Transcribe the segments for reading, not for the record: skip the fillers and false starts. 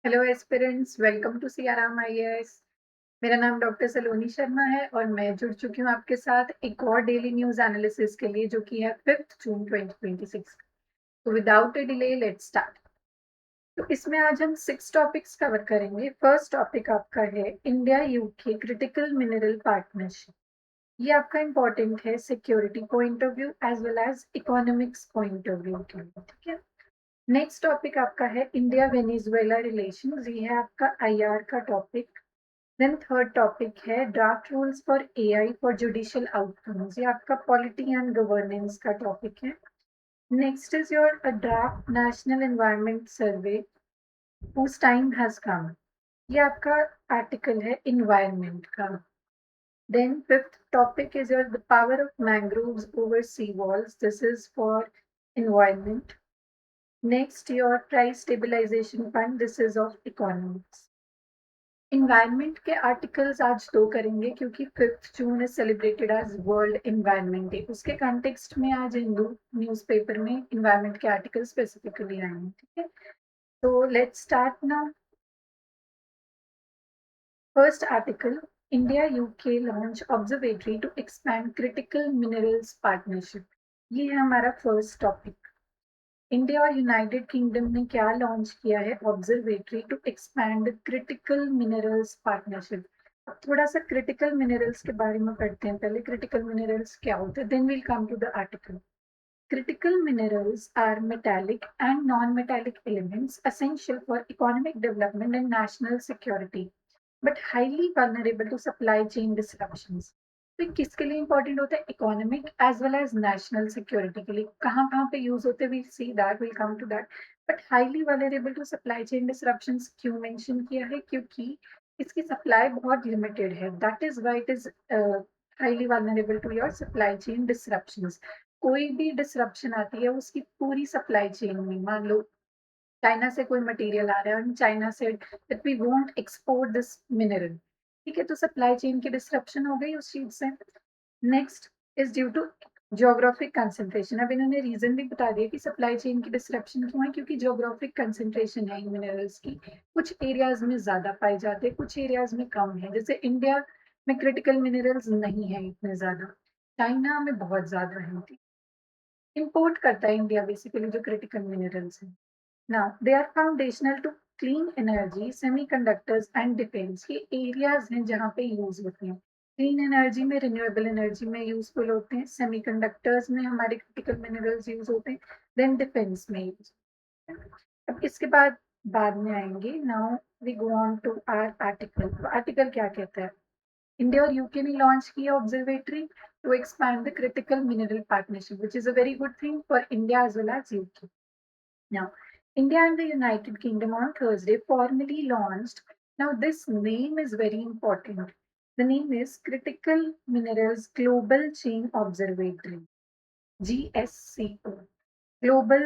Hello aspirants, welcome to Siyaram IAS. मेरा नाम doctor सलोनी शर्मा है और मैं जुड़ चुकी हूँ आपके साथ एक और डेली न्यूज एनालिसिस के लिए, जो कि है 5 जून 2026। तो without a delay let's start. तो इसमें आज हम 6 टॉपिक्स कवर करेंगे। फर्स्ट टॉपिक आपका है India UK critical mineral partnership. ये आपका इंपॉर्टेंट है security point of view as well as economics point of view के लिए, ठीक है। नेक्स्ट टॉपिक आपका है इंडिया वेनेजुएला रिलेशंस। ये है आपका आईआर का टॉपिक। देन थर्ड टॉपिक है draft rules for AI for judicial outcomes. ये आपका पॉलिटी एंड गवर्नेंस का टॉपिक है। Next is your draft national environment survey whose time has come. ये आपका आर्टिकल है इन्वायरमेंट का। Then fifth topic is your the power of mangroves over sea walls. This is for environment. Next, your price stabilization fund. This is of economics. Environment के articles आज दो करेंगे क्योंकि 5 June is celebrated as world environment day. उसके context में आज Hindu newspaper में environment के आर्टिकल स्पेसिफिकली आए हैं, ठीक है। तो let's start now. First article, India UK launch observatory to expand critical minerals partnership. ये है हमारा फर्स्ट टॉपिक। इंडिया और यूनाइटेड किंगडम ने क्या लॉन्च किया है? Observatory to expand critical minerals partnership. अब थोड़ा सा क्रिटिकल मिनरल्स के बारे में पढ़ते हैं। पहले क्रिटिकल मिनरल्स क्या होते हैं, then will come to the article. Critical minerals are metallic and non-metallic elements essential for economic development and national security, but highly vulnerable to supply chain disruptions. तो ये किसके लिए इंपॉर्टेंट होता है? Economic as well as national security के लिए। कहाँ कहाँ पे यूज होते हैं, we see that, will come to that. But highly vulnerable to supply chain disruptions क्यों मेंशन किया है? क्योंकि इसकी सप्लाई बहुत लिमिटेड है। That is why it is highly vulnerable to your supply chain disruptions. कोई भी डिसरप्शन आती है उसकी पूरी सप्लाई चेन में, मान लो चाइना से कोई मटेरियल आ रहा है और चाइना से that we won't export this mineral, ठीक है, तो सप्लाई चेन की डिसरप्शन हो गई उस चीज से। Next is due to geographic concentration. अब इन्होंने रीजन भी बता दिया कि सप्लाई चेन की डिसरप्शन क्यों है, क्योंकि ज्योग्राफिक कंसंट्रेशन है इन मिनरल्स की। कुछ एरियाज में ज्यादा पाए जाते हैं, कुछ एरियाज में कम है। जैसे इंडिया में क्रिटिकल मिनरल्स नहीं है इतने ज्यादा, चाइना में बहुत ज्यादा है। इंपोर्ट करता है इंडिया बेसिकली जो क्रिटिकल मिनरल्स हैं। Now they are foundational to clean energy, semiconductors and defence. ये एरियाज हैं जहाँ पे यूज होते हैं। क्लीन एनर्जी में, रिन्यूएबल एनर्जी में यूजफुल होते हैं, सेमीकंडक्टर्स में हमारे क्रिटिकल मिनरल्स यूज होते हैं, देन डिफेंस में यूज। अब इसके बाद में आएंगे। Now we go on to our article. Article क्या कहता है? इंडिया और यूके ने लॉन्च किया observatory to expand the critical mineral partnership, which is a very good thing for India as well as UK. Now, India and the United Kingdom on Thursday formally launched. Now, this name is very important. The name is Critical Minerals Global Chain Observatory, GSCO. Global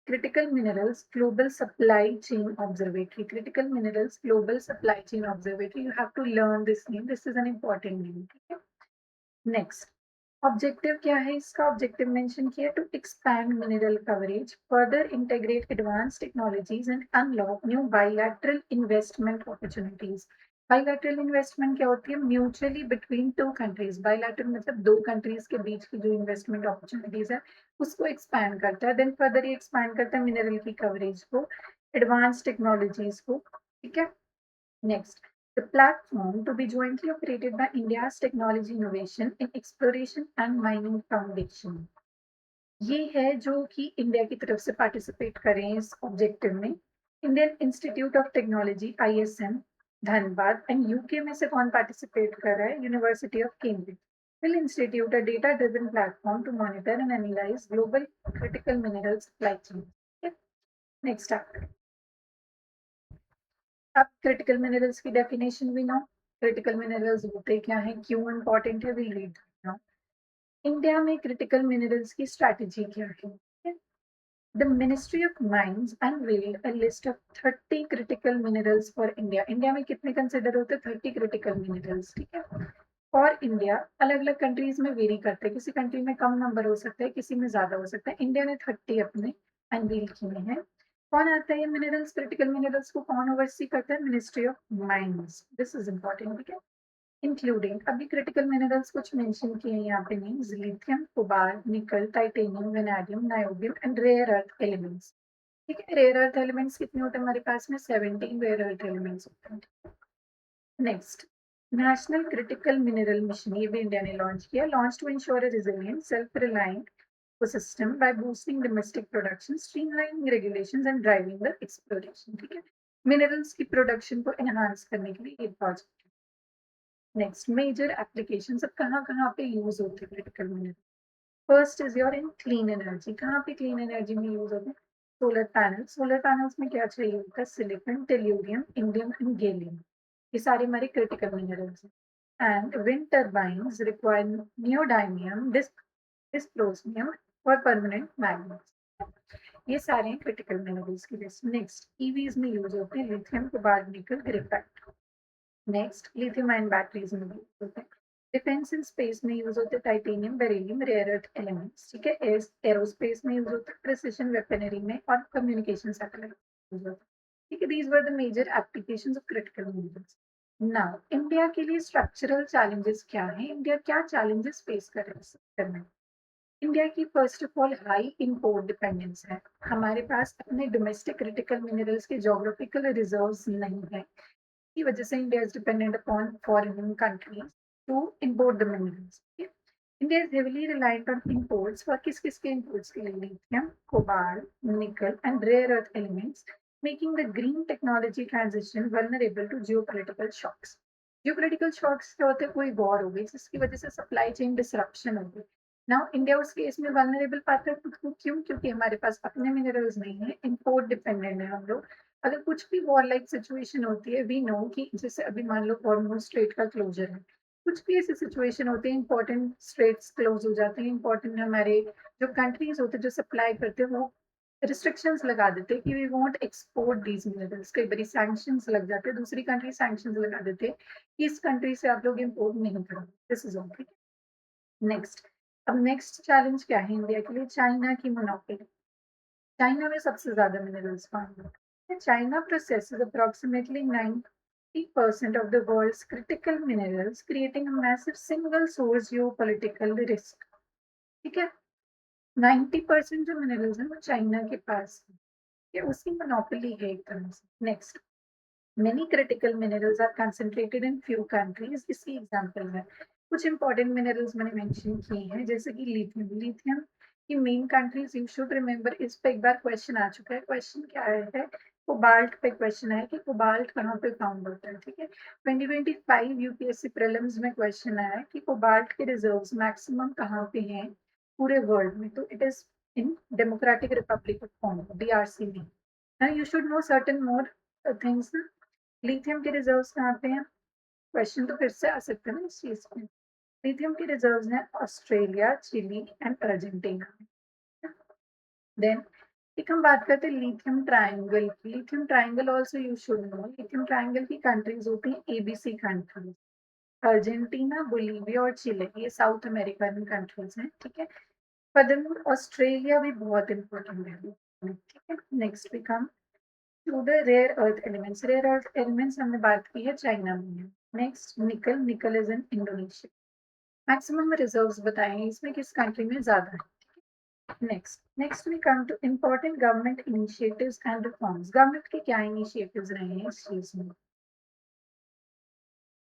Critical Minerals Global Supply Chain Observatory. Critical Minerals Global Supply Chain Observatory. You have to learn this name. This is an important name. Okay? Next, objective क्या है इसका? Objective mention किया to expand mineral coverage, further integrate advance technologies and unlock new bilateral investment opportunities. Bilateral investment क्या होती है? Mutually between two countries. Bilateral मतलब दो countries के बीच की जो इन्वेस्टमेंट अपॉर्चुनिटीज है उसको एक्सपैंड करता है। देन फर्दर ये एक्सपैंड करता है मिनरल की कवरेज को, एडवांस टेक्नोलॉजीज को, ठीक है। Next, the platform to be jointly operated by India's Technology Innovation in Exploration and Mining Foundation. ये है जो कि इंडिया की तरफ से पार्टिसिपेट करें इस ऑब्जेक्टिव में। Indian institute of technology ISM Dhanbad and UK में से कौन पार्टिसिपेट कर रहा है? University of Cambridge will institute a data-driven platform to monitor and analyze global critical mineral supply chain. Okay? Next up. अब क्रिटिकल मिनरल्स की definition भी no. Critical minerals होते क्या हैं, क्यों इंपॉर्टेंट है, विल रीड नाउ। इंडिया में critical minerals की स्ट्रैटेजी क्या है? The ministry of mines unveiled a list of 30 critical minerals for India. India में कितने कंसिडर होते हैं? 30 क्रिटिकल मिनरल्स, ठीक है। फॉर इंडिया अलग अलग कंट्रीज में वेरी करते हैं, किसी कंट्री में कम नंबर हो सकता है, किसी में ज्यादा हो सकता है। इंडिया ने 30 अपने अनवील किए हैं। कौन आता है ये मिनरल्स, क्रिटिकल मिनरल्स को कौन ओवरसी करता है? Ministry of mines. This is important, ठीक है। इंक्लूडिंग अभी क्रिटिकल मिनरल्स कुछ मेंशन किए हैं यहाँ पे names: lithium, cobalt, nickel, titanium, vanadium, niobium and rare earth elements. ठीक है, रेयर अर्थ एलिमेंट्स कितने होते हैं हमारे पास में? 17 रेयर अर्थ एलिमेंट्स होते हैं। Next, national critical mineral mission, ये भी इंडिया ने लॉन्च किया। Launch to ensure a resilient self reliant ecosystem by boosting domestic production, streamlining regulations and driving the exploration। ठीक है, मिनरल्स की प्रोडक्शन को एनहांस करने के लिए ये प्रोजेक्ट है। नेक्स्ट, मेजर एप्लीकेशन अब कहाँ कहाँ पे यूज होते हैं critical mineral? First is your in clean energy. कहाँ पे क्लीन एनर्जी में यूज होते हैं? Solar panel. सोलर पैनल्स में क्या चाहिए होता है? Silicon, tellurium, indium and gallium. ये सारे हमारे क्रिटिकल मिनरल्स हैं। And wind turbines require neodymium, dysprosium और परमानेंट मैग्नेट्स। ये सारे क्रिटिकल मिनरल्स की लिस्ट। नेक्स्ट, ईवीज में यूज होते हैं lithium, cobalt, nickel, graphite. Next, lithium ion batteries में यूज होते हैं। डिफेंस एंड स्पेस में यूज होते हैं titanium, beryllium, rare earth elements. ठीक है, एरोस्पेस में यूज होते हैं, प्रिसिशन वेपनरी में और कम्युनिकेशन सैटेलाइट यूज होते हैं। ठीक है, these were the major applications of critical minerals. Now India के लिए स्ट्रक्चरल चैलेंजेस क्या हैं? इंडिया क्या चैलेंजेस फेस कर रहे हैं? इंडिया की first of all high import dependence है। हमारे पास अपने डोमेस्टिक क्रिटिकल मिनरल्स के जोग्राफिकल रिजर्व्स नहीं है, की वजह से India is dependent upon foreign countries to import the minerals. India is heavily reliant on imports for किस किस के इंपोर्ट्स के लिए? Lithium, cobalt, nickel and rare earth elements, making the green technology transition vulnerable to geopolitical shocks. Geopolitical shocks क्या होते हैं? कोई war हो गई जिसकी वजह से सप्लाई चेन डिसरप्शन हो गई। नाउ इंडिया उस केस में वल्नरेबल पाता है खुद को, क्यों? क्योंकि हमारे पास अपने मिनरल्स नहीं है, इंपोर्ट डिपेंडेंट है हम लोग। अगर कुछ भी वॉर लाइक सिचुएशन होती है, वी नो कि जैसे अभी मान लो हॉर्मुज स्ट्रेट का क्लोजर है, कुछ भी ऐसी सिचुएशन होती है, इंपॉर्टेंट स्ट्रेट्स क्लोज हो जाते हैं, इंपॉर्टेंट हमारे जो कंट्रीज होते हैं जो सप्लाई करते हैं वो रिस्ट्रिक्शंस लगा देते हैं कि we want export these minerals. कई बार सैंक्शंस लग जाते हैं, दूसरी कंट्री सैंक्शंस लगा देते हैं कि इस कंट्री से आप लोग इम्पोर्ट नहीं करोगे। This is okay. नेक्स्ट, अब नेक्स्ट चैलेंज क्या है इंडिया के लिए? चाइना की मोनोपोली। चाइना में सबसे ज्यादा मिनरल्स फाउंड होते हैं। China processes approximately 90% of the world's critical minerals, creating a massive single source geopolitical risk। ठीक है, 90% जो मिनरल्स हैं वो चाइना के पास है, ये उसकी मोनोपोली है एक तरह से। Next, many critical minerals are concentrated in few countries। इसकी एग्जांपल है, कुछ इंपॉर्टेंट मिनरल्स मैंने मेंशन किए हैं जैसे कि लिथियम। लिथियम की main countries you should remember, इस पे एक बार क्वेश्चन आ चुका है। क्वेश्चन क्या है? कोबाल्ट पे क्वेश्चन है कि कोबाल्ट कहाँ पे फाउंड होता है। ठीक है, 2025 यूपीएससी प्रीलिम्स में क्वेश्चन आया है कि कोबाल्ट के रिजर्व्स मैक्सिमम कहाँ पे हैं पूरे वर्ल्ड में? तो it is in democratic Republic of Congo, DRC में। Now you should know certain more things। Lithium के रिजर्व्स कहाँ पे हैं? क्वेश्चन तो फिर से आ सकते हैं ना इस चीज में। लिथियम के रिजर्व्स हैं Australia, Chile and Argentina. Then एक हम बात करते हैं लिथियम ट्रायंगल की। Lithium triangle also you should know, lithium triangle की कंट्रीज होती हैं एबीसी कंट्रीज: अर्जेंटीना, बोलीविया और चिले। ये साउथ अमेरिकन कंट्रीज हैं। ठीक है, फर्दरमोर ऑस्ट्रेलिया भी बहुत इंपॉर्टेंट है। ठीक है, next we come to the rare earth elements. Rare earth elements हमने बात की है चाइना में। Next, nickel. Nickel is in Indonesia. Maximum reserves बताएं इसमें किस कंट्री में ज्यादा है। Next we come to important government initiatives and reforms. Government के क्या इनिशिएटिव्स रहे हैं इस चीज में?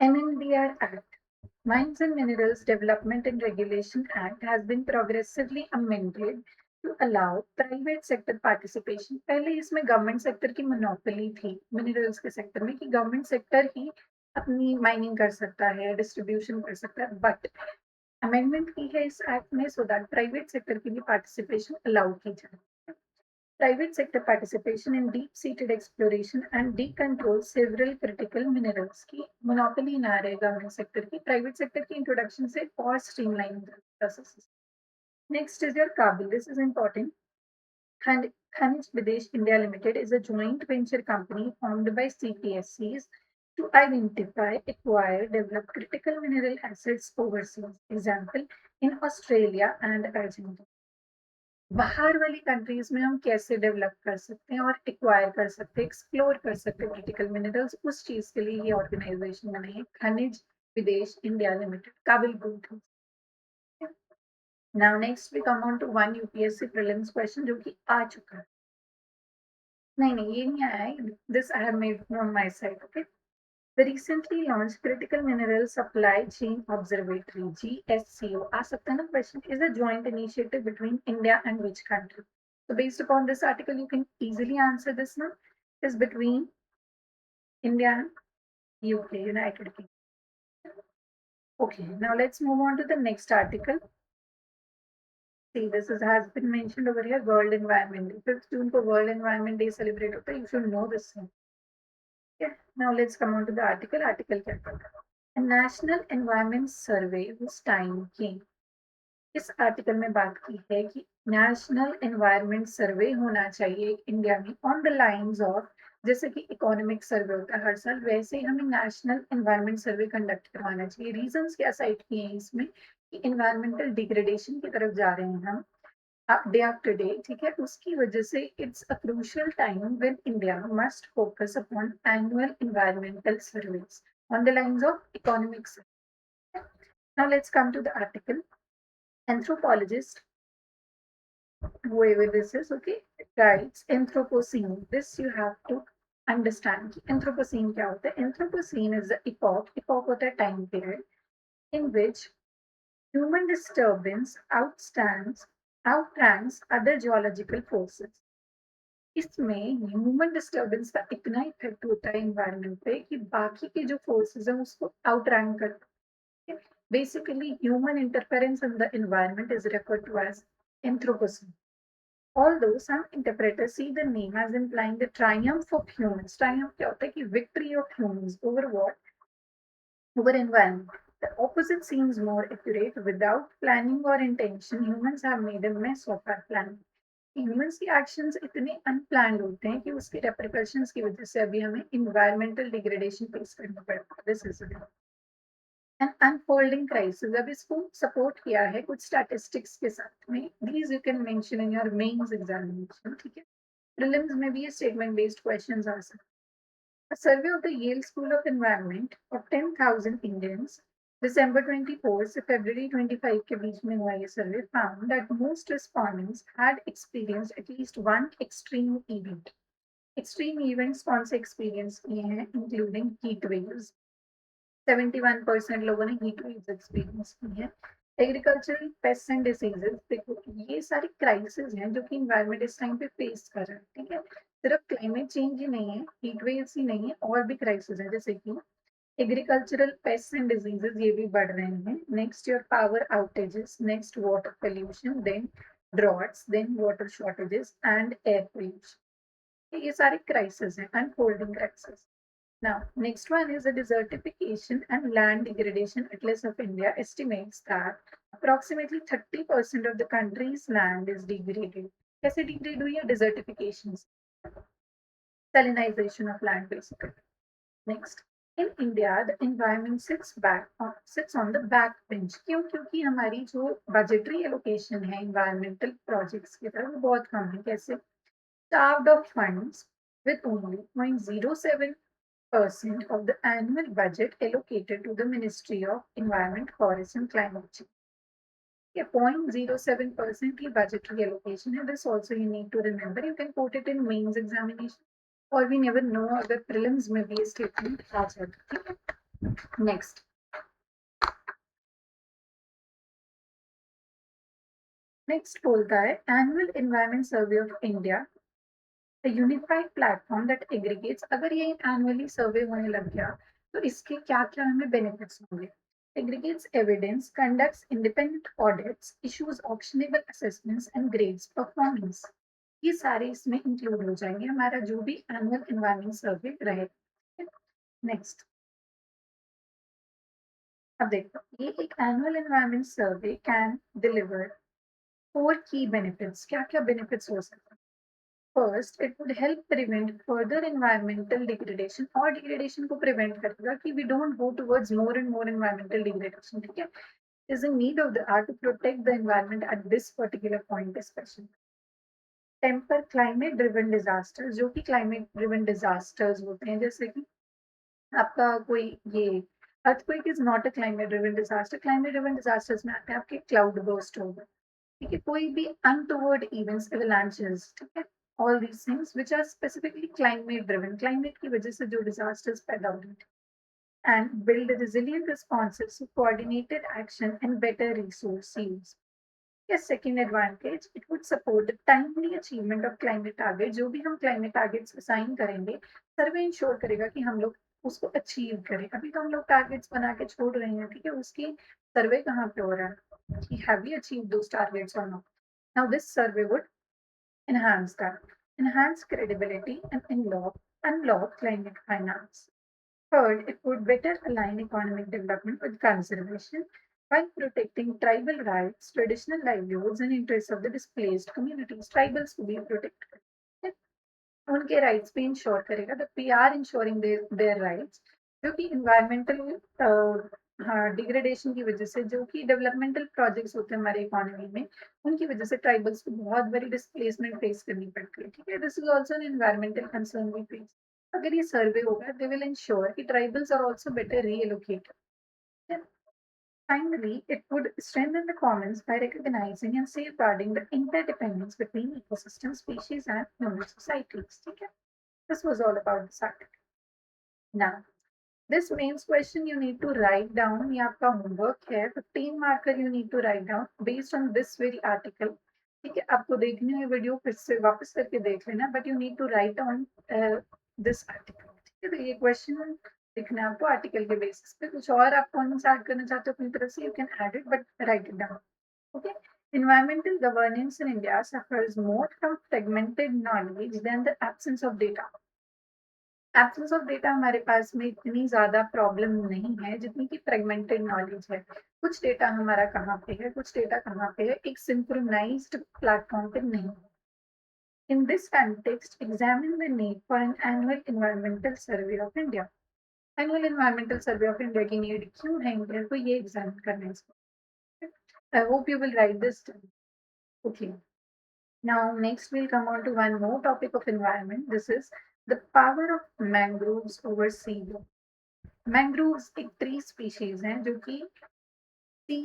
MNDR Act, Mines and Minerals Development and Regulation Act, has been progressively amended to allow private sector participation। पहले इसमें गवर्नमेंट सेक्टर की मोनोपोली थी मिनरल्स के सेक्टर में, कि गवर्नमेंट सेक्टर ही अपनी माइनिंग कर सकता है, डिस्ट्रीब्यूशन कर सकता है। बट अमेंडमेंट की है इस एक्ट में सो दैट प्राइवेट सेक्टर की भी पार्टिसिपेशन अलाउ की जाए। Private sector participation in deep-seated exploration and decontrol several critical minerals की मोनोपोली ना रहे गवर्नमेंट सेक्टर की, प्राइवेट सेक्टर की इंट्रोडक्शन से और streamline process. Next is your KABIL. This is important. Khanij Videsh India Limited is a joint venture company formed by CPSCs to identify, acquire, develop critical mineral assets overseas. Example, in Australia and Argentina. बाहर वाली countries में हम कैसे develop कर सकते हैं और acquire कर सकते हैं, एक्सप्लोर कर सकते हैं क्रिटिकल मिनरल्स, उस चीज के लिए ये ऑर्गेनाइजेशन बनी है, Khanij Videsh India Limited, KABIL good. Now next we come on to one UPSC prelims question जो कि आ चुका है। नहीं ये नहीं आया है, this I have made from my side. Okay, the recently launched Critical Mineral Supply Chain Observatory (GSCO) आ सकता है ना question, is a joint initiative between India and which country? So based upon this article, you can easily answer this now. Is between India and UK, United Kingdom. Okay, now let's move on to the next article. See, this has been mentioned over here. World Environment Day. 5th June को World Environment Day celebrate होता है. You should know this thing. Okay, now let's come on to the article. Article क्या कहता है? A national environment survey whose time came. इस article में बात की है कि नेशनल एनवायरनमेंट सर्वे होना चाहिए इंडिया में ऑन द लाइंस ऑफ, जैसे कि इकोनॉमिक सर्वे होता है हर साल, वैसे ही हमें नेशनल एनवायरनमेंट सर्वे कंडक्ट करवाना चाहिए। रीजंस क्या साइट किए हैं इसमें कि एनवायरमेंटल डिग्रेडेशन की तरफ जा रहे हैं हम डे आफ्टर डे, ठीक है, उसकी वजह से it's a crucial time when India must focus upon annual environmental surveys on the lines of economic. Now let's come to the article. Anthropologist, whoever this is, okay, writes Anthropocene. This you have to understand. Anthropocene क्या होता है? Anthropocene is the epoch होता है time period in which human disturbance outranks other geological forces. इसमें human disturbance का इतना effect होता है इन्वायरमेंट पे कि बाकी के जो फोर्सेस हैं उसको आउटरैंक करते हैं। Basically, human interference in the environment is referred to as Anthropocene. Although some interpreters see the name as implying the triumph of humans. Triumph क्या होता है कि victory of humans over what? Over environment. The opposite seems more accurate. Without planning or intention, humans have made a mess of our planet. Humans की actions इतने unplanned होते हैं कि उसके repercussions की वजह से अभी हमें environmental degradation face करना पड़ता है. This is it. An unfolding crisis. अब इसको support किया है कुछ statistics के साथ में. These you can mention in your mains examination. ठीक है. Prelims में भी ये statement based questions आ सकते हैं. A survey of the Yale School of Environment of 10,000 Indians, December 24 से February 25 के बीच में हुआ ये survey, found that most respondents had experienced at least one extreme event. Extreme events कौन से experience किए हैं? Including heat waves. 71% लोगों ने हीट वेव्स एक्सपीरियंस की है। एग्रीकल्चरल पेस्ट एंड डिसीजेस, देखो ये सारी क्राइसिस हैं जो कि इन्वायरमेंट इस टाइम पे फेस कर रहा है, ठीक है। सिर्फ क्लाइमेट चेंज ही नहीं है, हीट वेव्स ही नहीं है, और भी क्राइसिस है, जैसे कि एग्रीकल्चरल पेस्ट एंड डिजीजेस ये भी बढ़ रहे हैं। Next your power outages, next water pollution, then droughts, then water shortages and air pollution, ये सारे क्राइसिस हैं, unfolding crisis. Now, next one is the desertification and land degradation. Atlas of India estimates that approximately 30% of the country's land is degraded. कैसे degrade हुई है? Desertification, salinization of land basically. Next, in India, the environment sits on the back bench. क्यों? क्योंकि हमारी जो budgetary allocation है environmental projects की तरफ वो बहुत कम है। कैसे? Starved of funds with only 0.07% of the annual budget allocated to the Ministry of Environment, Forest and Climate Change. Yeah, 0.07% की budgetary allocation है. This also you need to remember. You can quote it in mains examination, or we never know अगर prelims में भी ये statement आ जाता, ठीक है. Next. Next बोलता है Annual Environment Survey of India, a unified platform that aggregates. अगर ये annually survey होने लग गया तो इसके क्या क्या हमें benefits होंगे? Aggregates evidence, conducts independent audits, issues optionable assessments and grades performance. ये सारे इसमें इंक्लूड हो जाएंगे हमारा जो भी एनुअल एनवायरमेंट सर्वे रहेगा। नेक्स्ट, अब देखो ये एक annual environment survey can deliver 4 की बेनिफिट्स। क्या क्या बेनिफिट्स हो सकते हैं? First, it would help prevent further environmental degradation, और डिग्रेडेशन को प्रिवेंट करेगा कि we don't go towards more and more environmental degradation, ठीक है। is in need of the hour to protect the environment at this particular point especially. Temper climate driven disasters, जो कि climate driven disasters होते हैं, जैसे कि आपका कोई ये earthquake is not a climate driven disaster. Climate driven disasters में आते हैं आपके क्लाउड बर्स्ट होगा, ठीक है, कोई भी अनटोवर्ड इवेंट्स, एवलांचेस, ठीक है, all these things which are specifically climate driven, climate की वजह से जो डिजास्टर्स पैदा हो रहे हैं, and build resilient responses, coordinated action and better resource use. Yes, second advantage, it would support the timely achievement of climate target। जो भी हम climate targets असाइन करेंगे, सर्वे इंश्योर करेगा कि हम लोग उसको अचीव करें। अभी तो हम लोग टारगेट्स बना के छोड़ रहे हैं, ठीक है, उसकी सर्वे कहाँ पे हो रहा है कि have we achieve those targets और not. Now this survey would enhance that, enhance credibility and unlock climate finance। Third, it would better align economic development with conservation while protecting tribal rights, traditional livelihoods, and interests of the displaced communities. Tribals to be protected. उनके rights पे ensure करेगा, the P R ensuring their rights, जो कि environmental degradation की वजह से, जो कि डेवलपमेंटल प्रोजेक्ट्स होते हैं हमारे इकोनॉमी में, उनकी वजह से ट्राइबल्स को बहुत बड़ी डिस्प्लेसमेंट फेस करनी पड़ती है, ठीक है। This is also an environmental concern we face. अगर ये सर्वे होगा, दे विल इंश्योर कि tribals are also better reallocated. Finally, it would strengthen the commons by recognizing and safeguarding the interdependence between ecosystem, species, and human societies. Okay? This was all about this article. Now, this means question you need to write down. ये आपका homework है, 15 marker you need to write down based on this very article. ठीक है, आपको देखनी है video, फिर से वापस करके देख लेना, but you need to write down this article. ठीक है, तो ये क्वेश्चन लिखना है आपको आर्टिकल के बेसिस पे। कुछ और आप कौन सा ऐड करना चाहते हो अपनी तरफ से, you can add it, but right it down. Okay, environmental governance in India suffers more from fragmented knowledge than the absence of data। Absence of data हमारे पास में इतनी ज्यादा प्रॉब्लम नहीं है जितनी कि फ्रेगमेंटेड नॉलेज है। कुछ डेटा हमारा कहाँ पे है, कुछ डेटा कहाँ पे है, एक सिंक्रोनाइज्ड प्लेटफॉर्म पे नहीं। In this context, examine the need for an annual environmental survey of India। Annual environmental survey of India की नीड क्यों है इंडिया को, ये एग्जामिन करना है इसको। I hope you will write this. Okay, now next we'll come on to one more topic of environment। This is the power of mangroves over sea level। Mangroves एक tree species हैं जो कि सी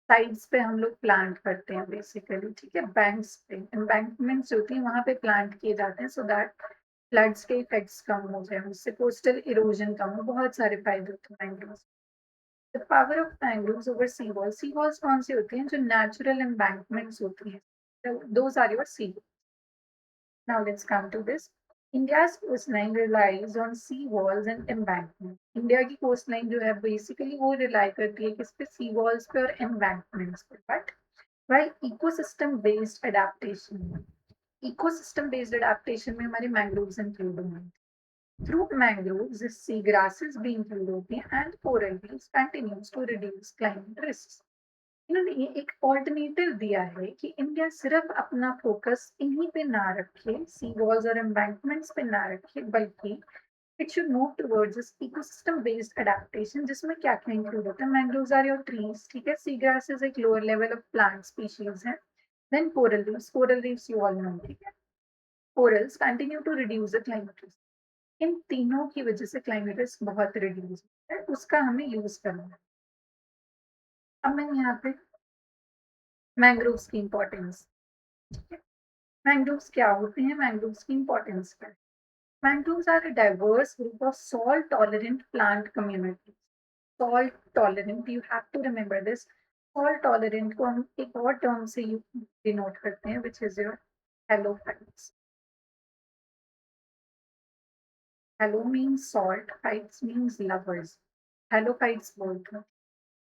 sides पे हम लोग plant करते हैं basically, ठीक है, बैंक्स पे, एम्बैंकमेंट्स होती है वहां पे प्लांट किए जाते हैं, सो दैट फ्लड्स के इफेक्ट्स कम हो जाए, उससे कोस्टल इरोजन कम हो, बहुत सारे फायदे होते हैं mangroves. The power of mangroves over sea walls. Sea walls कौन सी होती हैं, जो नेचुरल एम्बैंकमेंट्स होती हैं, those are your sea. Now let's come to this. India's coastline relies on sea walls and embankments। India की कोस्टलाइन जो है बेसिकली वो रिलाई करती है किस पे, सी वॉल्स पे और एम्बैंकमेंट्स पे। But while ecosystem based adaptation, ecosystem based adaptation में हमारे मैंग्रोव्स इंक्लूड होंगे। Through mangroves, sea grasses भी इंक्लूड होती हैं, and coral reefs continues to reduce climate risks। इन्होंने ये एक ऑल्टरनेटिव दिया है कि इंडिया सिर्फ अपना फोकस इन्हीं पे ना रखे, सी वॉल्स और एम्बैंकमेंट्स पे ना रखे, बल्कि it should move towards this ecosystem based adaptation, जिसमें क्या क्या इंक्लूड होता है। मैंग्रोव्स आर योर ट्रीज, ठीक है, सी ग्रासेस एक lower level of plant species है, then coral reefs you all know, ठीक है, corals continue to reduce the climate risk. इन तीनों की वजह से क्लाइमेट रिस्क बहुत रिड्यूस है, उसका हमें यूज करना है। अब मैं यहाँ पे मैंग्रोव्स की इंपॉर्टेंस, मैंग्रोव्स क्या होते हैं, मैंग्रोव्स की इंपॉर्टेंस क्या है। Mangroves are a diverse group of salt tolerant plant community. Salt tolerant, you have to remember this. Salt tolerant को हम एक और टर्म से डिनोट करते हैं, which is your halophytes. Halo means salt, phytes means lovers, halophytes बोलते हैं।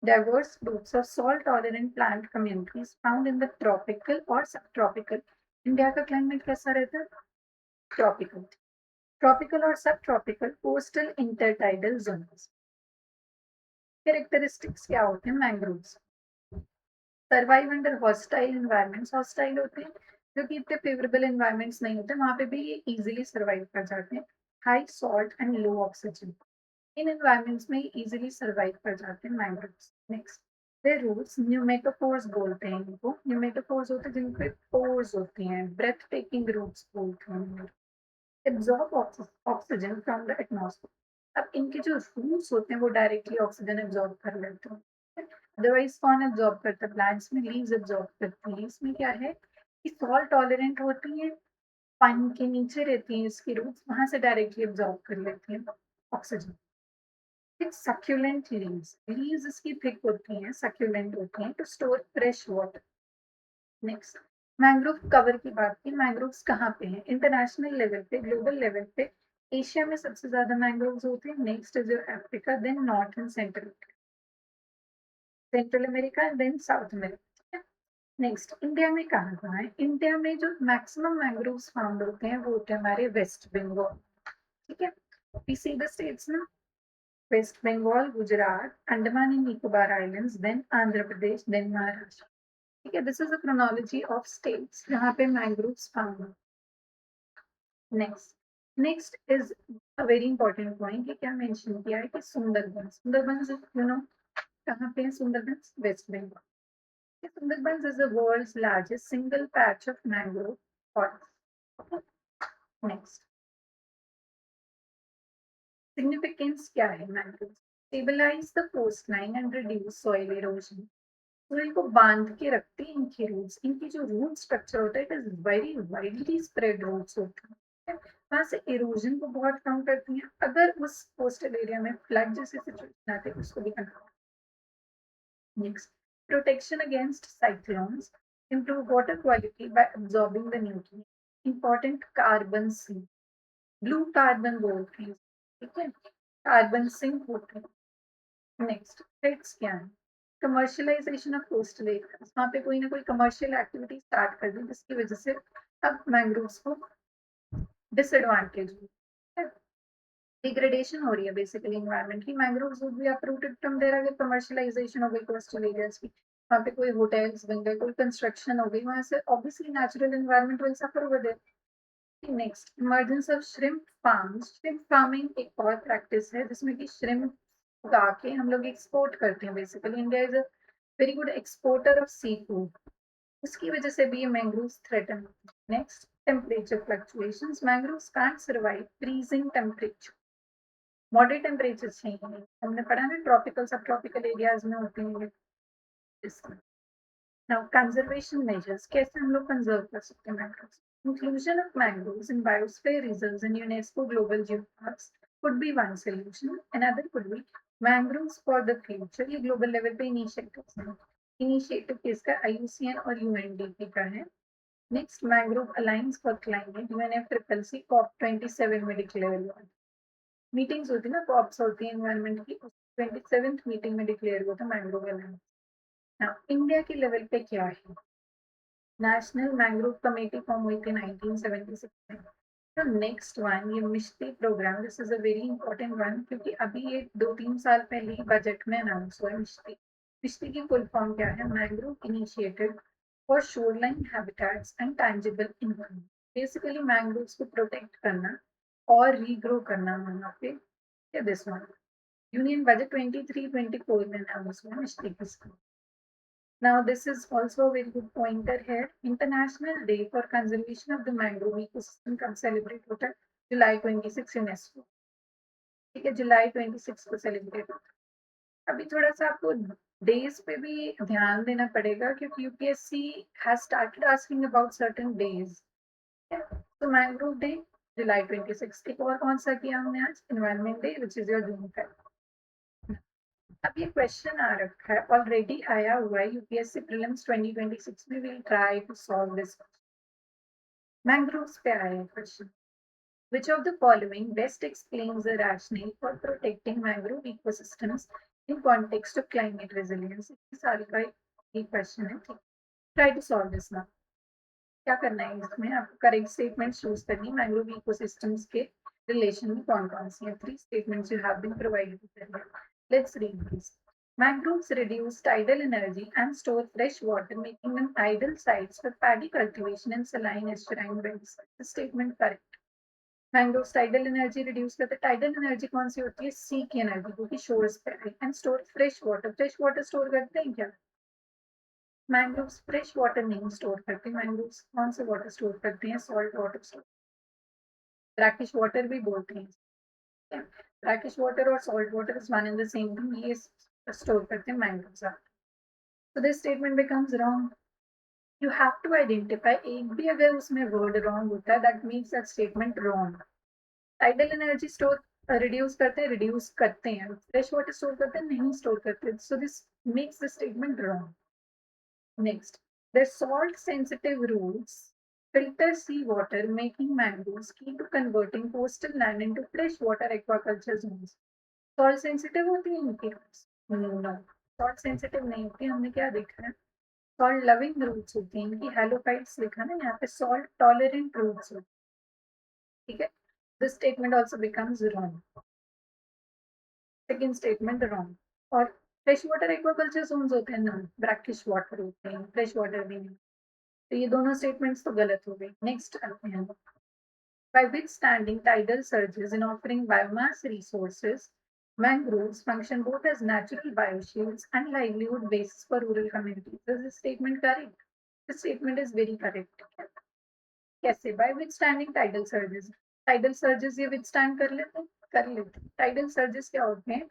Diverse groups of salt-tolerant plant communities found in the tropical or subtropical। India का क्लाइमेट कैसा रहता है, ट्रॉपिकल, ट्रॉपिकल और subtropical coastal intertidal zones. Characteristics क्या होते हैं mangroves, survive under hostile environments, hostile होते हैं जो कि इतने फेवरेबल एनवायरमेंट्स नहीं होते, वहां पे भी ये इजीली सर्वाइव कर जाते हैं। High salt and low oxygen, in environments में इजीली सर्वाइव कर जाते हैं मैंग्रोव्स। नेक्स्ट, वे रूट्स न्यूमेटोफोर्स बोलते हैं इनको। न्यूमेटोफोर्स होते हैं जिनपे पोर्स होती हैं, ब्रेथ टेकिंग रूट्स बोलते हैं। Absorb oxygen from the atmosphere. अब इनके जो रूट्स होते हैं वो डायरेक्टली ऑक्सीजन एब्जॉर्ब कर लेते हैं। अदरवाइज कौन एब्जॉर्ब करता है? प्लांट्स में लीव्स एब्जॉर्ब करती हैं। इसमें क्या है कि सॉल्ट टॉलरेंट होती हैं, पानी के नीचे रहती हैं इसकी रूट्स, वहां से डायरेक्टली एब्जॉर्ब कर लेती हैं ऑक्सीजन। सक्यूलेंट लीव्स, लीव्स इसकी थिक होती हैं, सक्यूलेंट होती हैं to store fresh water. Next, mangrove cover की बात की। मैंग्रोव्स कहाँ पे हैं? इंटरनेशनल लेवल पे, ग्लोबल लेवल पे एशिया में सबसे ज्यादा मैंग्रोव्स होते हैं। Next is Africa, then north and central America, then south America. Next, India में कहाँ कहाँ है? इंडिया में जो मैक्सिमम मैंग्रोव्स फाउंड होते हैं वो होते हैं हमारे वेस्ट बंगाल। ठीक है, वी सी द स्टेट्स ना, West Bengal, Gujarat, Andaman and Nicobar islands, then Andhra Pradesh, then Maharashtra. ठीक है, this is a chronology of states जहाँ पे मैंग्रोव्स फाउंड है। Next is a very important point कि क्या मेंशन किया है कि सुंदरबन, सुंदरबन यू नो कहाँ पे है? Sundarban West Bengal. Sundarban is the world's largest single patch of mangrove forest. Next, significance क्या है mangrove? Stabilize the coast line and reduce soil erosion. तो इनको बांध के रखते हैं इनकी रूट्स। इनकी जो रूट स्ट्रक्चर होता है it is very widely spread roots होती हैं, वहां से इरोजन को बहुत कम करती हैं। अगर उस कोस्टल एरिया में फ्लड जैसे सिचुएशन आते हैं उसको भी control. Next, protection against cyclones, improve water quality by absorbing the nutrients। important carbon sink, blue carbon बोलते हैं, ठीक है, कार्बन सिंक होते हैं। नेक्स्ट, थ्रेट्स क्या है? कमर्शियलाइजेशन ऑफ कोस्टल एरियाज, वहाँ पे कोई ना कोई कमर्शियल एक्टिविटी स्टार्ट कर दी जिसकी वजह से अब मैंग्रोव्स को डिसएडवांटेज है, डिग्रेडेशन हो रही है बेसिकली एनवायरनमेंट की। Mangroves would be uprooted from there अगर कमर्शियलाइजेशन हो गई कोस्टल एरियाज की, वहाँ पे कोई होटल्स बन गए, कोई कंस्ट्रक्शन हो गई, वहाँ से obviously natural environment will suffer over there. Next, emergence of shrimp farms. Shrimp farming एक और प्रैक्टिस है जिसमें कि श्रिम्प उगा के हम लोग एक्सपोर्ट करते हैं। Basically India is a very good exporter of sea food, उसकी वजह से भी ये mangroves threaten. Next, temperature fluctuations, mangroves can't survive freezing temperature, moderate temperature चाहिए। हमने पढ़ा ना ट्रॉपिकल सब ट्रॉपिकल एरियाज में होते हैं ये। नाउ कंजर्वेशन मेजर्स, कैसे हम लोग कंजर्व कर सकते हैं mangroves? Inclusion of mangroves in biosphere reserves in UNESCO global geoparks could be one solution. Another could be mangroves for the future। ये ग्लोबल लेवल पे इनिशिएटिव्स हैं। इनिशिएटिव किसका? IUCN और UNDP का है। Next, mangrove alliance for climate, UNFCCC COP27 में declare हुआ। Meetings होती है ना, कॉप्स होती है एनवायरमेंट की, 27th मीटिंग में डिक्लेयर हुआ था मैंग्रोव अलायंस। इंडिया के लेवल पे क्या है? नेशनल मैंग्रोव कमेटी फॉर्म हुई थी 1976 में। तो नेक्स्ट वन, ये MISHTI program, this is a very important one क्योंकि अभी ये 2-3 साल पहले ही बजट में अनाउंस हुआ है। मिश्ती, मिश्ती की फुल फॉर्म क्या है? Mangrove initiative for shoreline habitats and tangible environment. Basically mangroves को प्रोटेक्ट करना और रीग्रो करना वहाँ पे। दिस वन यूनियन बजट 23-24 में अनाउंस हुआ मिश्ती की scheme. Now, this is also a very good pointer here. International Day for Conservation of the Mangrove Ecosystem कब सेलिब्रेट होता है? जुलाई 26 यूनेस्को, ठीक है, जुलाई 26 को सेलिब्रेट होता है। अभी थोड़ा सा आपको डेज पे भी ध्यान देना पड़ेगा क्योंकि UPSC has started asking about certain days. तो मैंग्रोव डे जुलाई 26, एक और कौन सा किया हमने आज? Environment day which is your June 5। अब ये क्वेश्चन आ रखा है, ऑलरेडी आया हुआ है यूपीएससी प्रीलिम्स 2026 में। Will try to solve this. Mangroves पे आया है question. Which of the following best explains the rationale for protecting mangrove ecosystems in context of climate resilience? इस साल का एक क्वेश्चन है, ठीक। Try to solve this now। क्या करना है इसमें? आपको करेक्ट स्टेटमेंट चूज करनी। मैंग्रोव इकोसिस्टम्स के रिलेशन में कौन कौन सी है? 3 statements you have been provided। Let's read this। Mangroves reduce tidal energy and store fresh water, making them ideal sites for paddy cultivation and saline estuarine beds. The statement correct? Mangrove tidal energy reduce करते हैं। Tidal energy कौन सी होती है? सी की energy, क्योंकि shores पे है। And store fresh water, fresh water store करते हैं क्या? मैंग्रोव फ्रेश वाटर नहीं स्टोर करते। मैंग्रोव कौन से वाटर स्टोर करते हैं? Salt water store, brackish water भी बोलते हैं। ब्रैकिश वाटर और salt water is one and the same thing, ये स्टोर करते हैं mangrove. So this statement becomes wrong. You have to identify, एक भी अगर उसमें word wrong होता है, that makes that statement wrong. Tidal energy store reduce करते हैं, fresh water store करते हैं, नहीं store करते, so this makes the statement wrong. Next, the salt sensitive rules filter sea water, making mangroves key to converting coastal land into freshwater aquaculture zones. Salt sensitive होती है इनकी? No, salt sensitive नहीं होती। हमने क्या देखा है? सॉल्ट लविंग रूट्स होती हैं इनकी, हेलोफाइट्स लिखा ना यहाँ पे, सॉल्ट टॉलरेंट रूट्स होती है, ठीक है। This statement also becomes wrong. Second statement wrong. और फ्रेश वाटर एक्वाकल्चर जोन्स होते हैं ना, ब्रैकिश वाटर होते हैं, फ्रेश वाटर भी नहीं, तो ये दोनों स्टेटमेंट्स तो गलत हो गई। नेक्स्ट आते हैं, by withstanding tidal surges and offering biomass resources, mangroves function both as natural bioshields and livelihood basis for rural communities. Is this statement correct? This statement is very correct. कैसे? By withstanding tidal surges. Tidal surges ये withstand कर लेते tidal surges क्या होते हैं?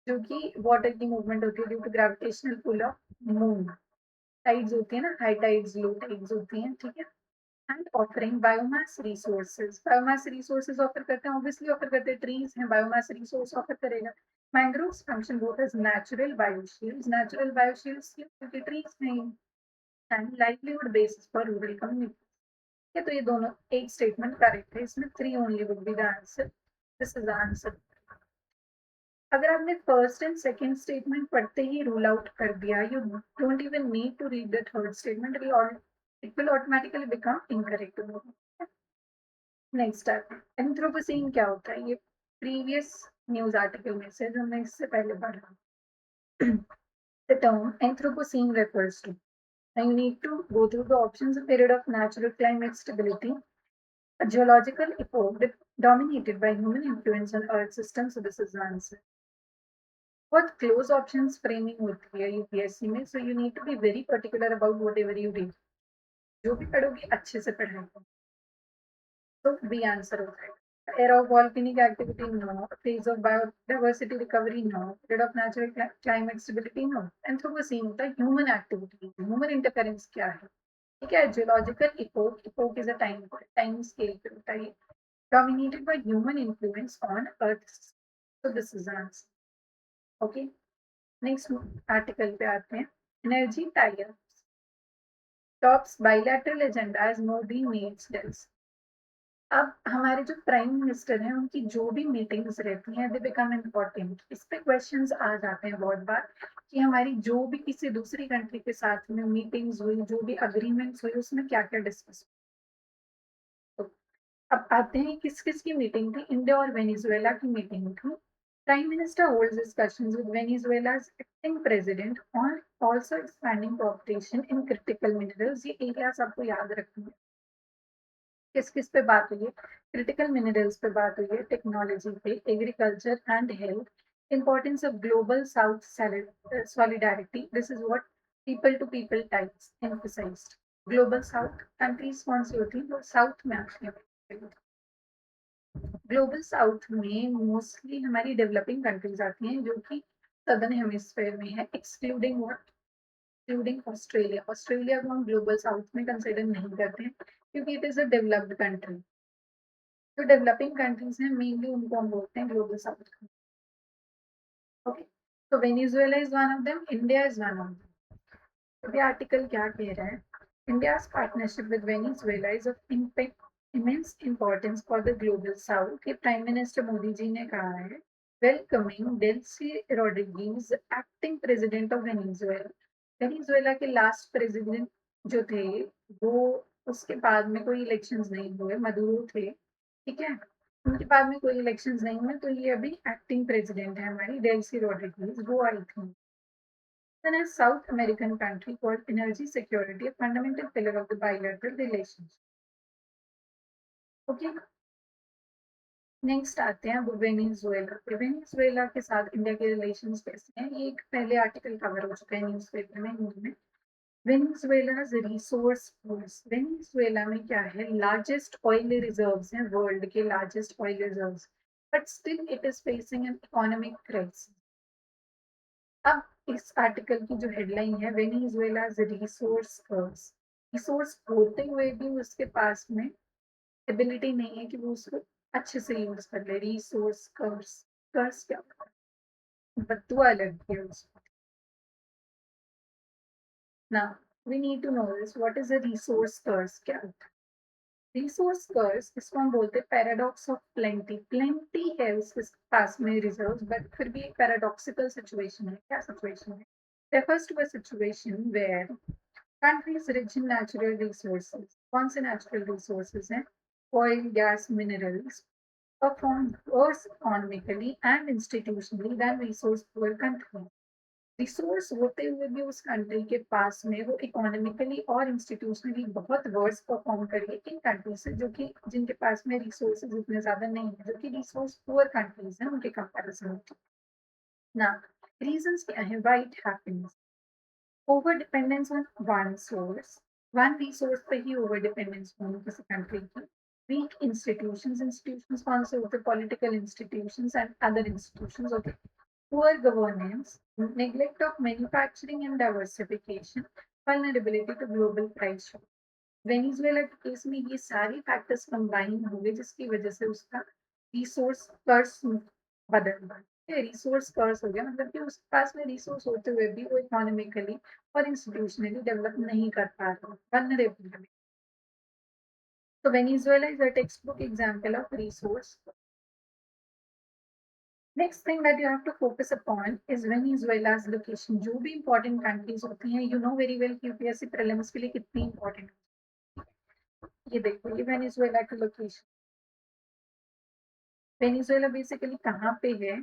जो कि water की मूवमेंट होती है due to gravitational pull of moon. Tides होती है ना, हाई टाइड्स लो टाइड्स होती हैं, ठीक है। And offering biomass resources, biomass resources offer करते हैं, ऑब्वियसली ऑफर करते हैं, ट्रीज हैं, बायोमास रिसोर्स ऑफर करेगा। Mangroves function both as natural bioshields क्योंकि ट्रीज हैं, and livelihood basis for rural community. तो ये दोनों एक स्टेटमेंट करेक्ट है, इसमें 3 only would be the answer. This is the answer. अगर आपने फर्स्ट एंड सेकंड स्टेटमेंट पढ़ते ही रूल आउट कर दिया, you don't even need to read the third statement, it will automatically become incorrect. Next आते हैं, anthropocene क्या होता है? ये प्रीवियस न्यूज आर्टिकल में से जो मैं इससे पहले पढ़ा। The term Anthropocene refers to, and you need to go through the options: a period of natural climate stability, a geological epoch dominated by human influence on Earth system. So this is the answer. बहुत close options framing होती है UPSC में, so you need to be very particular about whatever you read. जो भी पढ़ोगे अच्छे से पढ़ना, तो बी आंसर हो जाएगा। Era of volcanic activity, no. Phase of biodiversity recovery, no. Period of natural climate stability, no. Anthropocene होता है human activity, human interference क्या है, ठीक है। Geological epoch is a time scale पे होता है, dominated by human influence on Earth. So this is the answer. Okay. Next article पे आते हैं, energy tie-ups. Tops bilateral agenda as Modi meets Delhi. अब हमारे जो प्राइम मिनिस्टर हैं उनकी जो भी मीटिंग्स रहती हैं, दे बिकम इम्पोर्टेंट। इस पे क्वेश्चंस आ जाते हैं बहुत बार कि हमारी जो भी किसी दूसरी कंट्री के साथ में मीटिंग्स हुई, जो भी अग्रीमेंट्स हुई, उसमें क्या क्या डिस्कस। तो अब आते हैं किस किस की मीटिंग थी। इंडिया और वेनेजुएला की मीटिंग थी। Prime minister holds discussions with Venezuela's acting president on also expanding cooperation in critical minerals. ये एरियाज आपको याद रखना है। किस किस पे बात हुई है? क्रिटिकल मिनरल्स पे बात हुई है, टेक्नोलॉजी पे, agriculture and health, importance of global south solidarity. This is what people to people types emphasised. Global south countries कौन सी होती है? वो साउथ में आती है। ग्लोबल साउथ में मोस्टली हमारी डेवलपिंग कंट्रीज आती हैं, जो कि सदर्न हेमिस्फेयर में है, excluding what, including Australia. Australia को हम ग्लोबल साउथ में कंसिडर नहीं करते हैं क्योंकि it is a developed country. जो डेवलपिंग कंट्रीज हैं मेनली उनको हम बोलते हैं ग्लोबल साउथ। ओके, तो Venezuela is one of them, India is one of them. तो ये आर्टिकल क्या कह रहा है? India's partnership with Venezuela is of immense importance for the global south. ये प्राइम मिनिस्टर मोदी जी ने कहा है, welcoming Delsey Rodriguez, acting president of Venezuela. Venezuela के लास्ट प्रेसिडेंट जो थे, वो उसके बाद में कोई इलेक्शंस नहीं हुए, मदुरो थे, ठीक है। उनके बाद में कोई इलेक्शंस नहीं हुए, तो ये अभी एक्टिंग प्रेसिडेंट है हमारी डेल्सी रोड्रिगेज, वो आई थी। Then a South American country called energy security, a fundamental pillar of the bilateral relationship. Okay, next आते हैं वेनेजुएला। वेनेजुएला के साथ इंडिया के रिलेशंस कैसे हैं, ये एक पहले आर्टिकल कवर हो चुका है न्यूज़पेपर में हिंदी में। वेनेजुएला's रिसोर्स पूल्स। वेनेजुएला में क्या है, लार्जेस्ट ऑयल रिजर्व्स हैं, वर्ल्ड के largest oil reserves, but still it is facing an economic crisis. अब इस आर्टिकल की जो हेडलाइन है, वेनेजुएला's रिसोर्स कर्स। रिसोर्स होते हुए भी उसके पास में एबिलिटी नहीं है कि वो उसको अच्छे से यूज कर ले। रिसोर्स कर्स, कर्स क्या होता है, बदुआ लगती है उसको। Now we need to know this, what is a resource curse, क्या होता है रिसोर्स कर्स? इसको हम बोलते हैं पैराडॉक्स ऑफ प्लेंटी। प्लेंटी है उसके पास में रिजर्व्स, बट फिर भी एक पैराडॉक्सिकल सिचुएशन है। क्या सिचुएशन है? refers to a situation where countries rich in natural resources, कौन से natural resources हैं, oil, gas, minerals, perform worse economically and institutionally than resource poor countries। Resource होते हुए भी उस कंट्री के पास में वो इकोनॉमिकली और इंस्टीट्यूशनली बहुत वर्स परफॉर्म करेगी इन कंट्री से, जो कि जिनके पास में रिसोर्सेज इतने ज्यादा नहीं है, जो कि रिसोर्स पुअर कंट्रीज हैं उनके कंपैरिजन में। ना रीजंस क्या है, why it happens? Over dependence on one source, one resource पे ही ओवर डिपेंडेंस होनी किसी कंट्री की। वीक इंस्टीट्यूशंस, इंस्टीट्यूशंस कौन से होते हैं, political institutions and other institutions, okay. Poor governance, neglect of manufacturing and diversification, vulnerability to global price shock। Venezuela के case में ये सारी फैक्टर्स कंबाइन होंगे जिसकी वजह से उसका रिसोर्स कर्स बदल गया। रिसोर्स कर्स हो गया मतलब कि उसके पास में रिसोर्स होते हुए भी वो इकोनॉमिकली और इंस्टीट्यूशनली डेवलप नहीं कर पा रहा, वल्नरेबल है। तो Venezuela is a text book example of resource. Next thing that you have to focus upon is Venezuela's location। जो भी important countries होती हैं, you know very well कि UPSC prelims के लिए कितनी important है। ये देखो, ये वेनेजुएला की लोकेशन। वेनेजुएला बेसिकली कहाँ पे है?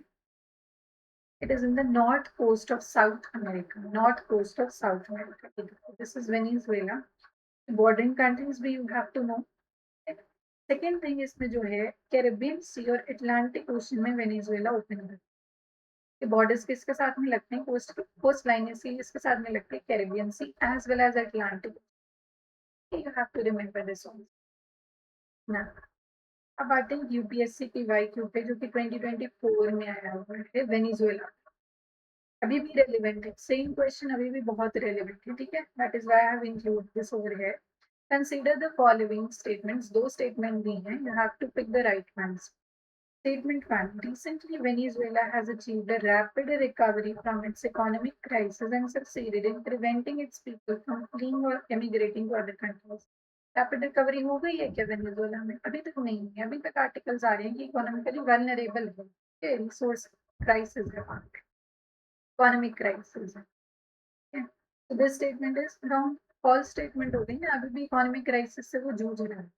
It is in the north coast of South America, north coast of South America। This is Venezuela। Bordering countries भी you have to know। Second thing इसमें जो है, कैरेबियन सी और अटलांटिक ओशन में Venezuela open है। बॉर्डर्स किसके साथ में लगते हैं, कोस्ट लाइन इसकी इसके साथ में लगती है, Caribbean sea as well as Atlantic. You have to remember this one ना। अब आते हैं यूपीएससी की वाईक्यू पे, जो कि 2024 में आया हुआ है। वेनेजुएला अभी भी रेलिवेंट है, सेम क्वेश्चन अभी भी बहुत रेलिवेंट है, ठीक है। That is why I have include this over here. Consider the following statements. दो स्टेटमेंट दी हैं, you have to pick the right ones. Statement 1. Recently, Venezuela has achieved a rapid recovery from its economic crisis and succeeded in preventing its people from fleeing or emigrating to other countries। Rapid recovery हो गई है क्या Venezuela में? अभी तक नहीं है। अभी तक आर्टिकल्स आ रहे हैं कि इकोनॉमिकली वल्नरेबल है, रिसोर्स क्राइसिस है, इकोनॉमिक क्राइसिस है। तो this statement is wrong, false statement हो गई ना, अभी भी इकोनॉमिक क्राइसिस से वो जूझ रहा है।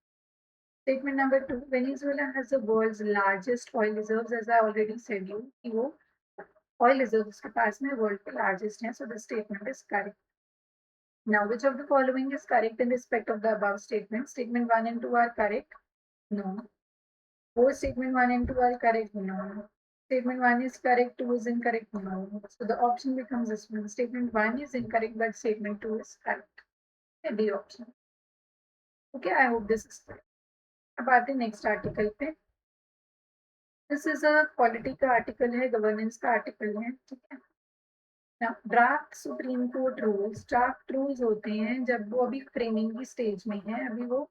Statement number 2, Venezuela has the world's largest oil reserves, as I already said you, कि वो oil reserves के पास में world के largest हैं, so the statement is correct। Now, which of the following is correct in respect of the above statement? Statement 1 and 2 are correct? No. Both statement 1 and 2 are correct? No. Statement 1 is correct, 2 is incorrect? No. So the option becomes this one. Statement 1 is incorrect, but statement 2 is correct. The option. Okay, I hope this is clear। अब आते हैं next article पे। This is a polity का article है, governance का article है, ठीक है। Draft supreme court rules. Draft rules होते हैं जब वो अभी फ्रेमिंग की स्टेज में है, अभी वो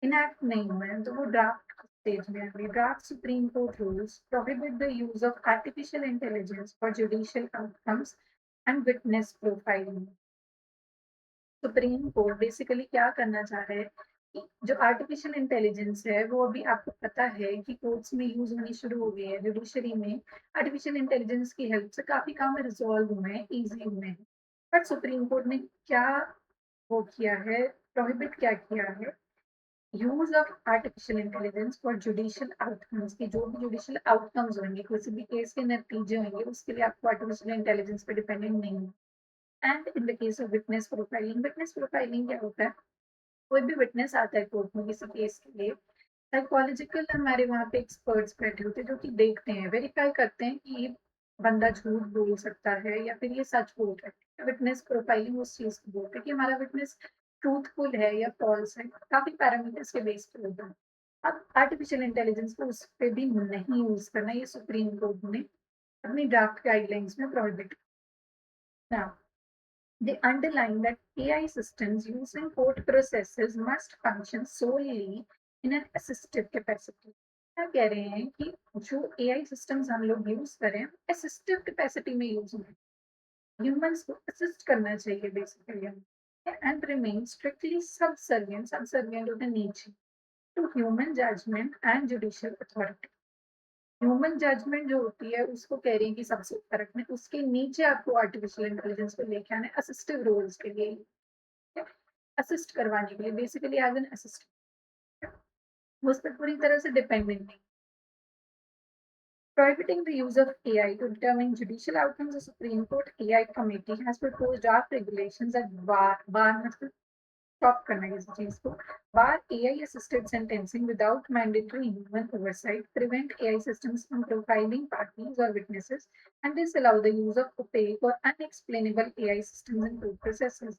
इनैक्ट नहीं हुए हैं, तो वो ड्राफ्ट स्टेज में है अभी। Draft supreme court rules prohibit the use of artificial intelligence for judicial outcomes and witness profiling. Supreme court basically क्या करना चाह रहे हैं कि जो आर्टिफिशियल इंटेलिजेंस है वो अभी आपको पता है कि कोर्ट्स में यूज होनी शुरू हो गई है, जुडिशरी में आर्टिफिशियल इंटेलिजेंस की हेल्प से काफी काम रिजॉल्व हुए हैं, ईजी हुए हैं। बट सुप्रीम कोर्ट ने क्या वो किया है, प्रोहिबिट क्या किया है, use of artificial intelligence for judicial outcomes की। जो भी जुडिशियल आउटकम्स होंगे, किसी भी केस के नतीजे होंगे, उसके लिए आपको आर्टिफिशियल इंटेलिजेंस पे डिपेंडेंट नहीं है। And in the case of witness profiling, witness profiling क्या होता है, कोई भी विटनेस आता है कोर्ट में किसी केस के लिए, साइकोलॉजिकल हमारे वहाँ पे एक्सपर्ट्स बैठे होते हैं जो कि देखते हैं, वेरीफाई करते हैं कि ये बंदा झूठ बोल सकता है या फिर ये सच बोल रहा है। विटनेस प्रोफाइलिंग उस चीज को बोलते हैं कि हमारा विटनेस ट्रूथफुल है या फॉल्स है, काफी पैरामीटर्स के बेस पे होता है। अब आर्टिफिशियल इंटेलिजेंस को उस पर भी नहीं यूज करना, ये सुप्रीम कोर्ट ने अपनी ड्राफ्ट गाइडलाइंस में प्रोहिबिट किया। They underline that AI systems used in court processes must function solely in an assistive capacity. क्या कह रहे हैं कि जो AI systems हम लोग यूज करें assistive capacity में यूज हों, humans को assist करना चाहिए basically, and remain strictly subservient होता है नीचे to human judgment and judicial authority. Human judgment जो होती है उसको कह रही है कि सबसे ऊपर रखने, उसके नीचे आपको आर्टिफिशियल इंटेलिजेंस को लेके आना है असिस्टिव रोल्स के लिए, असिस्ट करवाने के लिए, बेसिकली एज एन असिस्टेंट, उस पर पूरी तरह से डिपेंडेंट नहीं। Prohibiting the use of AI to determine judicial outcomes, the Supreme Court AI committee has proposed draft regulations that bar मतलब stop करना है इस चीज को, bar AI assisted sentencing without mandatory human oversight, prevent AI systems from profiling parties or witnesses, and disallow the use of opaque or unexplainable AI systems in court processes.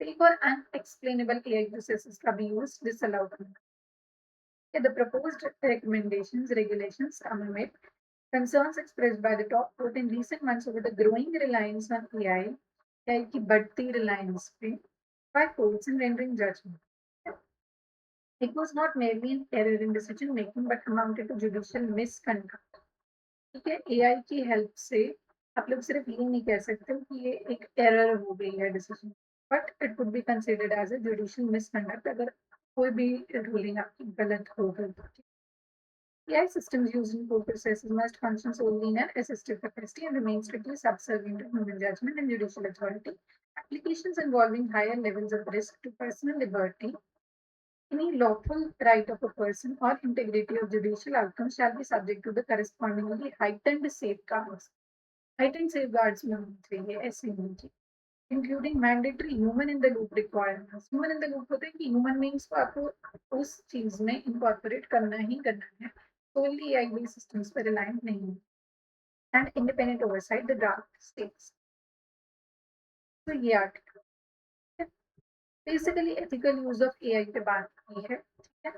Opaque or unexplainable AI processes का भी use disallow करना। The proposed regulations come amid concerns expressed by the top court in recent months over the growing reliance on AI की बढ़ती reliance पे by courts in rendering judgment. It was not merely an error in decision making but amounted to judicial misconduct. ठीक है, AI की help से आप लोग सिर्फ ये नहीं कह सकते कि ये एक एरर हो गई है decision, but it would be considered as a judicial misconduct अगर कोई भी रूलिंग आपकी गलत हो गई। AI systems used in court processes must function solely in an assistive capacity and remain strictly subservient to human judgment and judicial authority. Applications involving higher levels of risk to personal liberty, any lawful right of a person or integrity of judicial outcomes shall be subject to the correspondingly heightened safeguards. Heightened safeguards में होनी चाहिए, ऐसे होनी चाहिए, including mandatory human in the loop requirements. Human in the loop होता है कि human means को आपको उस चीज में incorporate करना ही करना है, solely AI based systems पर reliant नहीं है, and independent oversight the draft states. तो ये article basically ethical use of AI पे बात की है। ठीक है,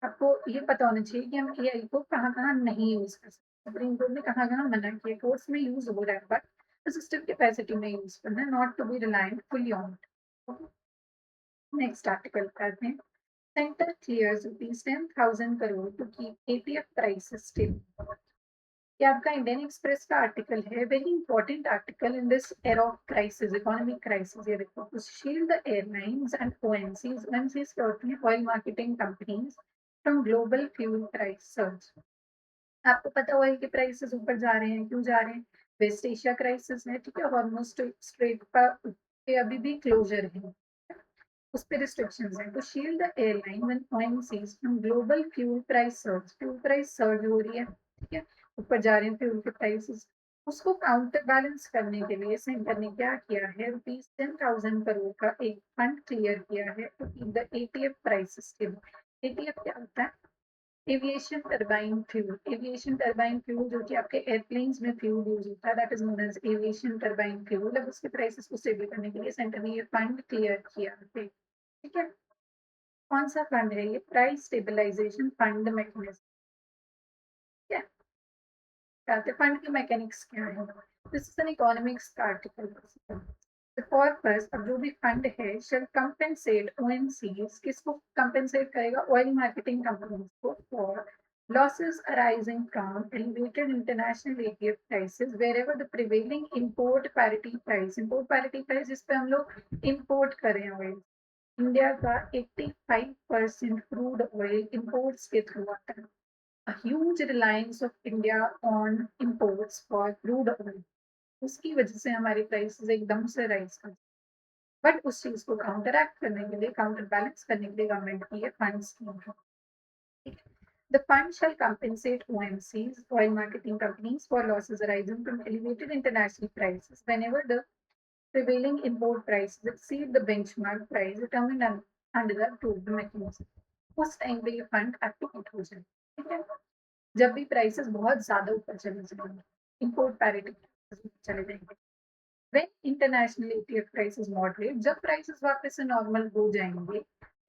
आपको ये पता होना चाहिए कि हम एआई को कहाँ कहाँ नहीं यूज कर सकते, सुप्रीम कोर्ट ने कहाँ कहाँ मना किया, कोर्ट्स में यूज हो रहा है बट असिस्टिव कैपेसिटी में यूज करना है, not to be reliant fully on it. Next article करते हैं। Centre clears ₹10,000 crore to keep ATF prices stable. ये आपका इंडियन एक्सप्रेस का आर्टिकल है, very important article in this era of crisis, economic crisis. ये देखो, to shield the airlines and OMCs, OMCs क्या होती है, oil marketing companies, from global fuel price surge. आपको पता ऑयल के प्राइसेस ऊपर जा रहे हैं, क्यों जा रहे हैं, वेस्ट एशिया क्राइसिस है, ठीक है, हॉर्मुज स्ट्रेट पे अभी भी क्लोजर है, उस पर रिस्ट्रिक्शंस हैं। तो shield the airline when OMCs from global fuel price surge हो रही है, ठीक है, ऊपर जा रहे हैं फ्यूल के प्राइसेस, उसको काउंटर बैलेंस करने के लिए सेंटर ने क्या किया है, ₹10,000 करोड़ का एक फंड क्लियर किया है to keep the ATF prices stable. ATF क्या होता है, aviation turbine fuel. Aviation turbine fuel जो कि आपके एयरप्लेन्स में फ्यूल यूज होता है, that is known as aviation turbine fuel. अब उसके प्राइसेस को स्टेबल करने के लिए सेंटर ने ये फंड क्लियर किया है, ठीक है। कौन सा फंड है ये, प्राइस स्टेबलाइजेशन फंड मैकेनिज्म, ठीक है। फंड के मैकेनिक्स क्या है, दिस इज एन इकोनॉमिक्स का आर्टिकल। द पर्पस, अब जो भी फंड है, शैल कंपेंसेट ओएनसीज, किसको कंपेंसेट करेगा, ऑयल मार्केटिंग कंपनीज को, for losses arising from elevated international ATF prices wherever the prevailing import parity price जिस पे हम लोग import कर रहे हैं ऑयल, इंडिया का 85% क्रूड ऑयल इंपोर्ट्स के थ्रू आता है। A huge reliance of India on imports for crude oil, उसकी वजह से हमारी प्राइसेस एकदम से राइज कर, बट उस चीज को काउंटरैक्ट करने के लिए, काउंटर बैलेंस करने के लिए गवर्नमेंट की ये फंड स्कीम है। The fund shall compensate OMCs, oil marketing companies, for losses arising from elevated international prices whenever the prevailing import prices exceed the benchmark price determined under the approved mechanism. उस time पे ये fund activate हो जाए, ठीक है। जब भी prices बहुत ज्यादा ऊपर चले जाएंगे, इंपोर्ट पैरिटी चले जाएंगे, when international ETF prices moderate, जब प्राइसेस वापस से नॉर्मल हो जाएंगे,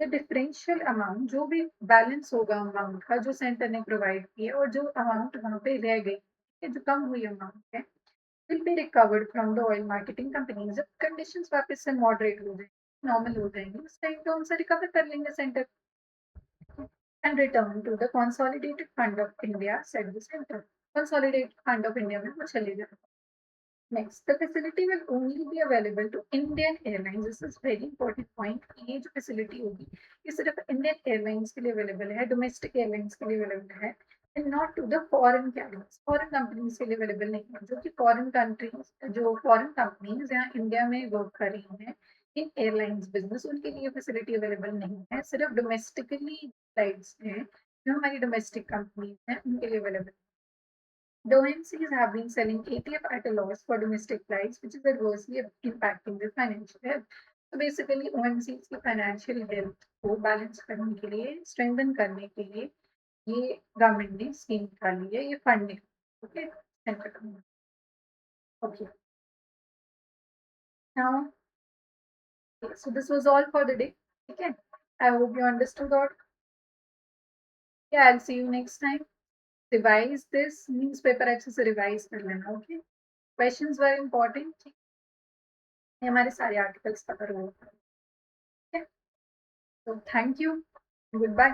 the differential amount जो भी बैलेंस होगा अमाउंट का जो सेंटर ने प्रोवाइड किया और जो अमाउंट वहां पे रह गई, जो कम हुई अमाउंट है, will be recovered from the oil marketing companies. जब कंडीशंस वापस से मॉडरेट हो जाएंगे, नॉर्मल हो जाएंगे, उस टाइम पे उनसे रिकवर कर लेंगे centre and return to the consolidated fund of India, said the center. Consolidated fund of India में वो चले जाएगा. Next, the facility will only be available to Indian Airlines. This is very important point. ये जो facility होगी, ये सिर्फ Indian Airlines के लिए available है, domestic airlines के लिए available है, and not to the foreign carriers. Foreign companies के लिए available नहीं है, जो कि foreign countries, जो foreign companies यहाँ India में work कर रही हैं, इन एयरलाइंस बिजनेस, उनके लिए फैसिलिटी अवेलेबल नहीं है, सिर्फ डोमेस्टिकली फ्लाइट्स हैं जो हमारी डोमेस्टिक कंपनीज हैं उनके लिए available. The OMCs have been selling ETF at a loss for domestic flights, which is adversely impacting their financial health. So basically, OMCs की financial health को balance करने के लिए, strengthen करने के लिए, ये गवर्नमेंट ने स्कीम निकाली है, ये फंड निकाली. Okay, central government. Okay, now so this was all for the day. Okay, I hope you understood all. Yeah, I'll see you next time. Revise this, means paper अच्छे से revise कर लेना. Okay, questions were important. ये हमारे सारे articles cover हो. Okay, so thank you. Goodbye.